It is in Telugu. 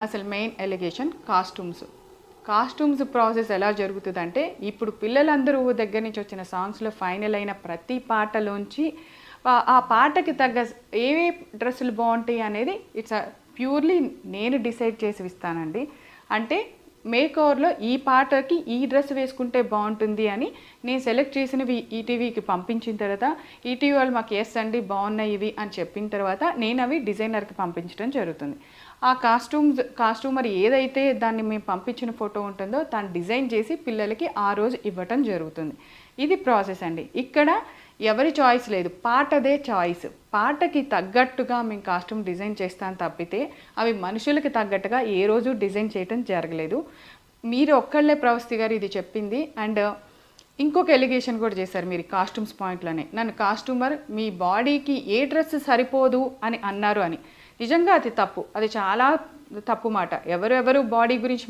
అసలు మెయిన్ ఎలిగేషన్ కాస్ట్యూమ్స్ ప్రాసెస్ ఎలా జరుగుతుందంటే, ఇప్పుడు పిల్లలందరూ దగ్గర నుంచి వచ్చిన సాంగ్స్లో ఫైనల్ అయిన ప్రతి పాటలోంచి ఆ పాటకి తగ్గ ఏవే డ్రెస్సులు బాగుంటాయి అనేది ఇట్స్ ప్యూర్లీ నేను డిసైడ్ చేసి ఇస్తానండి. అంటే మేకోవర్లో ఈ పాటకి ఈ డ్రెస్ వేసుకుంటే బాగుంటుంది అని నేను సెలెక్ట్ చేసినవి ఈటీవీకి పంపించిన తర్వాత ఈటీవీ వాళ్ళు మాకు ఎస్ అండి బాగున్నాయి ఇవి అని చెప్పిన తర్వాత నేను అవి డిజైనర్కి పంపించడం జరుగుతుంది. ఆ కాస్ట్యూమర్ ఏదైతే దాన్ని మేము పంపించిన ఫోటో ఉంటుందో తను డిజైన్ చేసి పిల్లలకి ఆ రోజు ఇవ్వటం జరుగుతుంది. ఇది ప్రాసెస్ అండి. ఇక్కడ ఎవరి చాయిస్ లేదు, పాటదే చాయిస్. పాటకి తగ్గట్టుగా మేము కాస్ట్యూమ్ డిజైన్ చేస్తాను తప్పితే అవి మనుషులకి తగ్గట్టుగా ఏ రోజు డిజైన్ చేయటం జరగలేదు. మీరు ఒక్కళ్ళే ప్రవస్తి గారు ఇది చెప్పింది. అండ్ ఇంకొక ఎలిగేషన్ కూడా చేశారు మీరు కాస్ట్యూమ్స్ పాయింట్లోనే. నన్ను కాస్ట్యూమర్ మీ బాడీకి ఏ డ్రెస్ సరిపోదు అని అన్నారు అని. నిజంగా అది తప్పు, అది చాలా తప్పు మాట. ఎవరెవరు బాడీ గురించి